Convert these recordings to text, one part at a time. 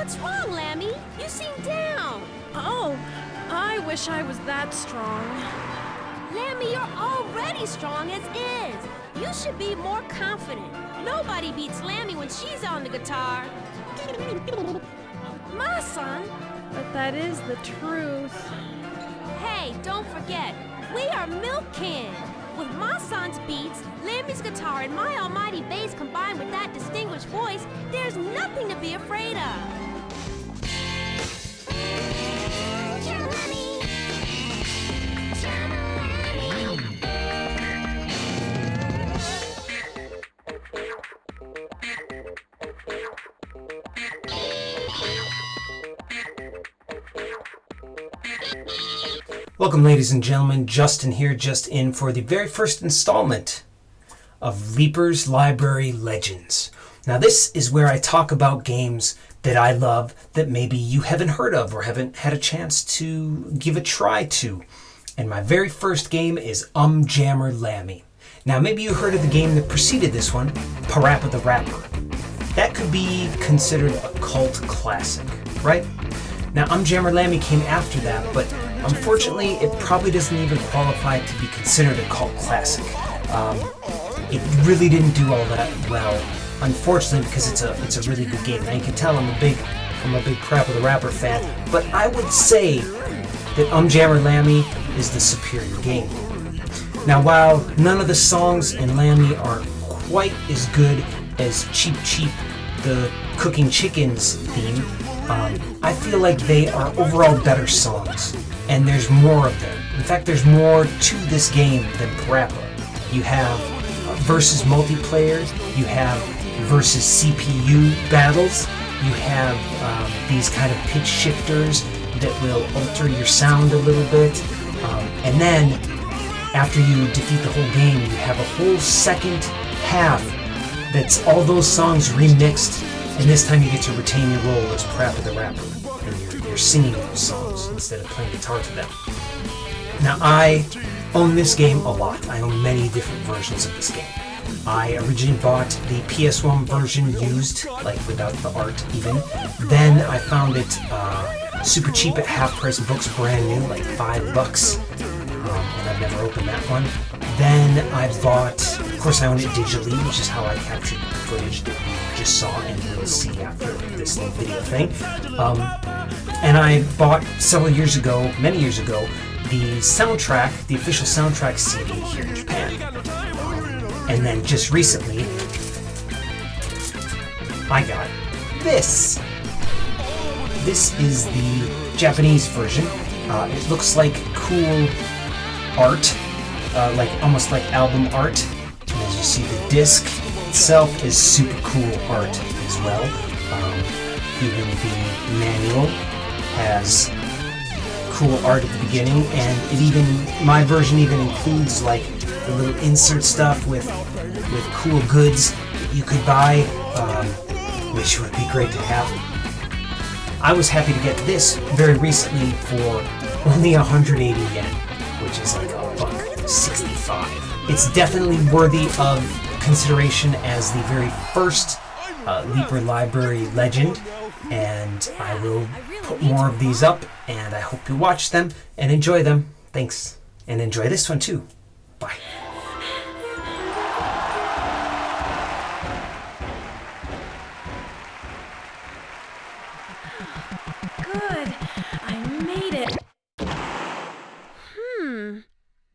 What's wrong, Lammy? You seem down. Oh, I wish I was that strong. Lammy, you're already strong as is. You should be more confident. Nobody beats Lammy when she's on the guitar. My son. But that is the truth. Hey, don't forget, we are Milk Kin. With my son's beats, Lammy's guitar, and my almighty bass combined with that distinguished voice, there's nothing to be afraid of. Welcome, ladies and gentlemen. Justin here, just in for the very first installment of Leeper's Library Legends. Now, this is where I talk about games that I love that maybe you haven't heard of or haven't had a chance to give a try to. And my very first game is Jammer Lammy. Now, maybe you heard of the game that preceded this one, Parappa the Rapper. That could be considered a cult classic, right? Now, Jammer Lammy came after that, but unfortunately, it probably doesn't even qualify to be considered a cult classic. It really didn't do all that well, unfortunately, because it's a really good game. Now, you can tell I'm a big Parappa the Rapper fan, but I would say that Jammer Lammy is the superior game. Now, while none of the songs in Lammy are quite as good as Cheep Cheep, the Cooking Chickens theme, I feel like they are overall better songs, and there's more of them. In fact, there's more to this game than Parappa. You have versus multiplayer, you have versus CPU battles, you have these kind of pitch shifters that will alter your sound a little bit, and then after you defeat the whole game, you have a whole second half that's all those songs remixed. And this time you get to retain your role as Parappa the Rapper, and you're singing those songs instead of playing guitar to them. Now, I own this game a lot. I own many different versions of this game. I originally bought the PS1 version used, like without the art even. Then I found it super cheap at half price books, brand new, like $5. And I've never opened that one. Then I bought, of course I owned it digitally, which is how I captured the footage that you just saw and will see after this little video thing. And I bought many years ago, the soundtrack, the official soundtrack CD here in Japan. And then just recently, I got this. This is the Japanese version. It looks like cool art, almost like album art. And as you see, the disc itself is super cool art as well. Even the manual has cool art at the beginning, and my version even includes like the little insert stuff with cool goods that you could buy, which would be great to have. I was happy to get this very recently for only 180 yen, which is like $1.65. It's definitely worthy of consideration as the very first Leeper Library Legend, and I will put more of these up, and I hope you watch them and enjoy them. Thanks, and enjoy this one too. Bye. Good. I made it.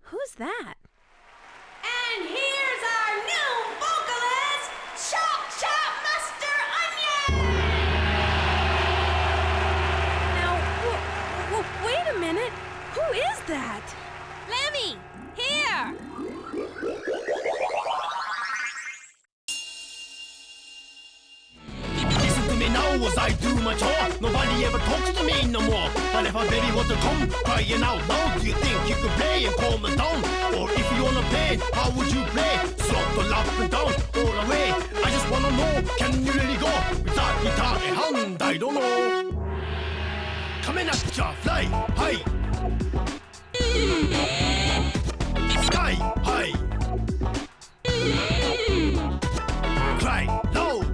Who's that? And here's our new vocalist, Chop Chop Master Onion! Now, wait a minute. Who is that? Lammy, here! Listen to me now as I do my chore. Nobody ever talks to me no more. But if I baby want to come crying out loud, do you think you could play and calm it down? Or if you wanna play, how would you play? Slot or up and down or away? I just wanna know, can you really go without guitar in hand? I don't know. Coming at ya, fly high, sky high, cry loud.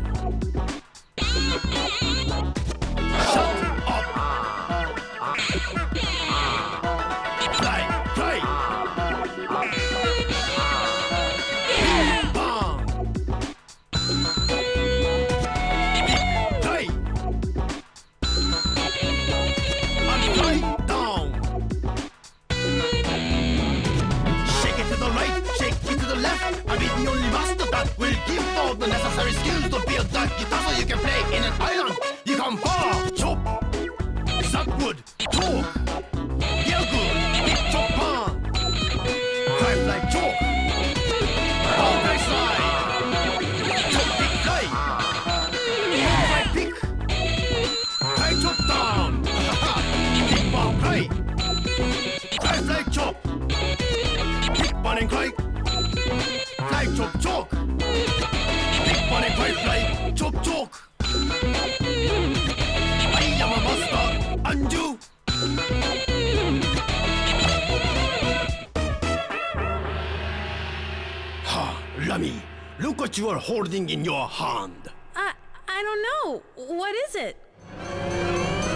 what you are holding in your hand? I don't know. What is it? The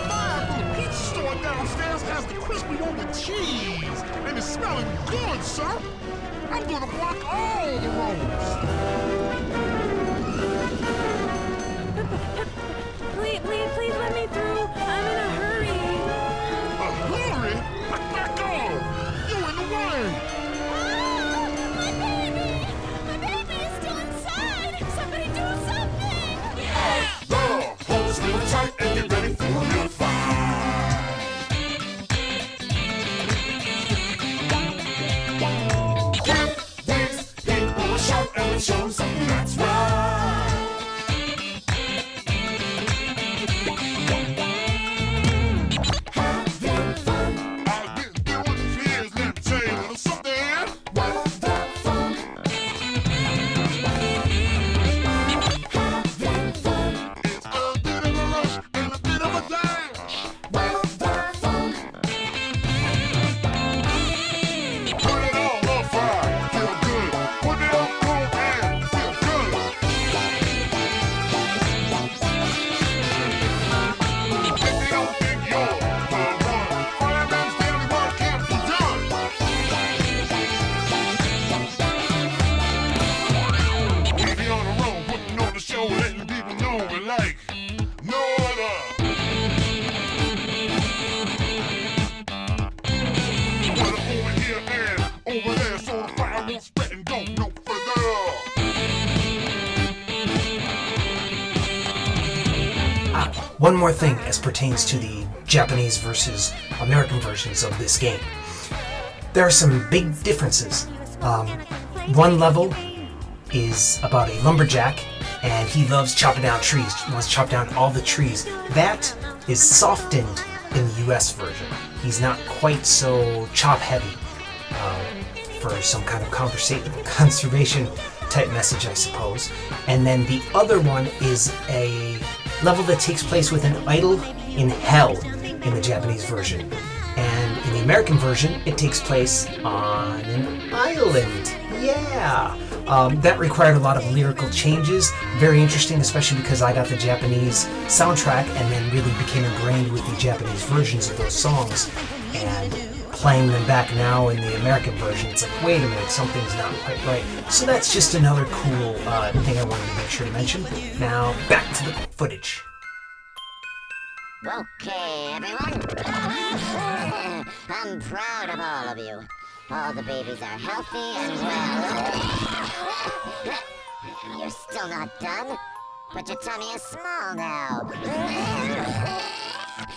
fire from the pizza store downstairs has the crispy on the cheese, and it's smelling good, sir. I'm gonna block all the roads. Please let me through. I'm in a hurry. A hurry? Back on! You're in the way! My baby! My baby is still inside! Somebody do something! The hold still tight and get ready for your fight. Give these people a shout and let's show them something that's right. Having fun. I've been doing years, let me tell you a little something. What the fun? Having fun. It's a bit of a rush and a bit of a dash. What the fun? Put it on fire, feel good. Put it on cool and feel good. If you don't think you're the one, fireman's daily work can't be done. We be on the road, putting on the show, letting people know we like no other. Put it over here and over there, so the fire won't spread and go no further. One more thing as pertains to the Japanese versus American versions of this game. There are some big differences. One level is about a lumberjack, and he loves chopping down trees. He wants to chop down all the trees. That is softened in the US version. He's not quite so chop heavy for some kind of conservation type message, I suppose. And then the other one is a level that takes place with an idol in hell in the Japanese version. And in the American version, it takes place on an island. Yeah. That required a lot of lyrical changes. Very interesting, especially because I got the Japanese soundtrack and then really became ingrained with the Japanese versions of those songs. And playing them back now in the American version, it's like, wait a minute, something's not quite right. So that's just another cool thing I wanted to make sure to mention. Now, back to the footage. Okay, everyone. I'm proud of all of you. All the babies are healthy and well. You're still not done, but your tummy is small now.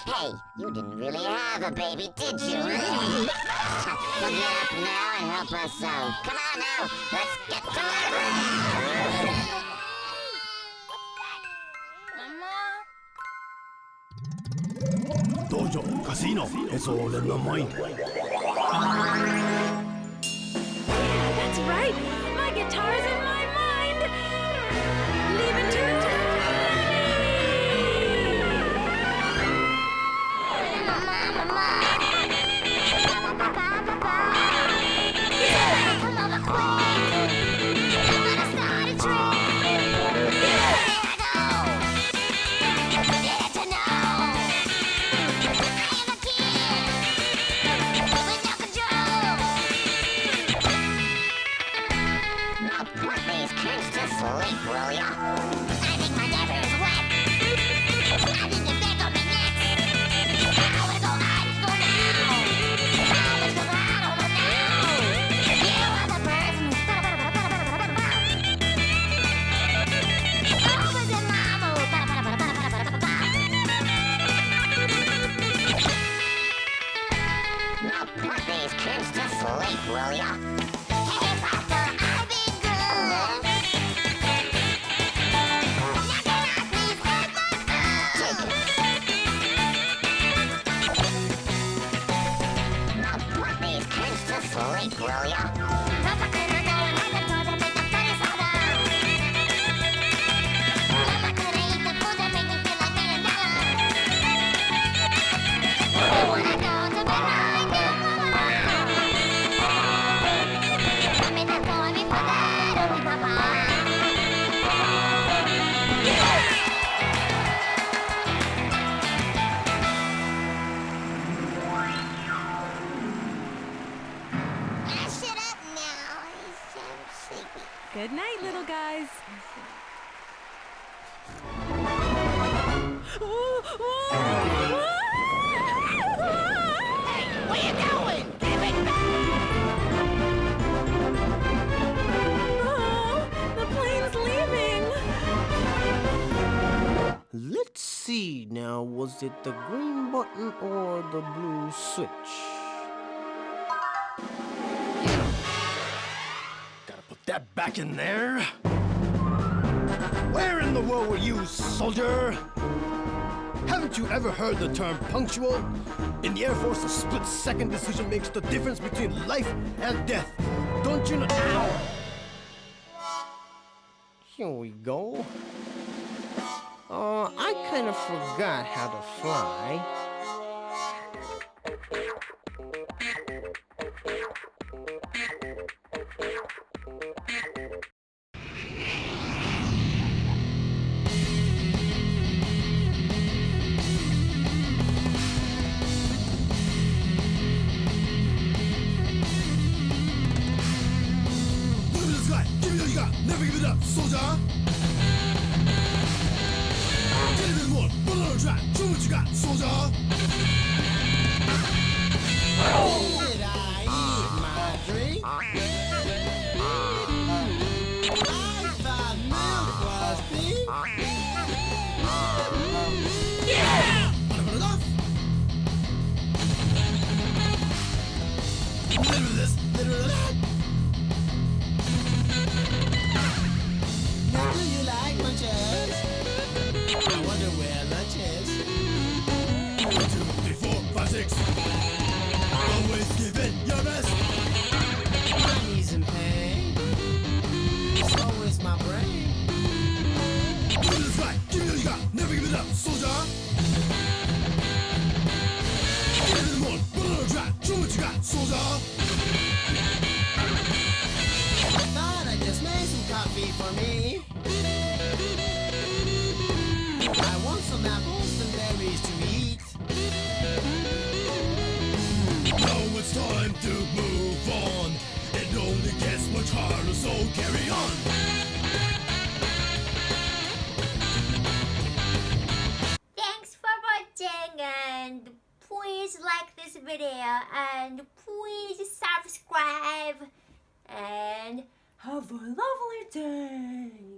Hey, you didn't really have a baby, did you? Well, get up now and help us out. Come on now, let's get to it. 道場カシノ It's all in the mind. That's right. My guitar's in my mind. Leave it to let's see now. Was it the green button or the blue switch? Gotta put that back in there. Where in the world were you, soldier? Haven't you ever heard the term punctual? In the Air Force, a split-second decision makes the difference between life and death. Don't you know? Ow! Here we go. I kind of forgot how to fly. Look at this guy! Give me what you got! Never give it up, soldier! Get a bit more! Run on the track! Show what you got, soldier! Did I eat my drink? I thought milk was pink! Yeah! Wanna put it off? Little of this, little of that! Now do you like munches? I wonder where lunch is. 1, 2, 3, 4, 5, 6. Always give it your best. My knees in pain. So is my brain. Look at this guy. Give me what you got. Never give it up, soldier. Get it in the morning. Run on the track. Show what you got, soldier. I thought I just made some coffee for me. I want some apples and berries to eat. Now it's time to move on. It only gets much harder, so carry on. Thanks for watching, and please like this video, and please subscribe, and Have a lovely day.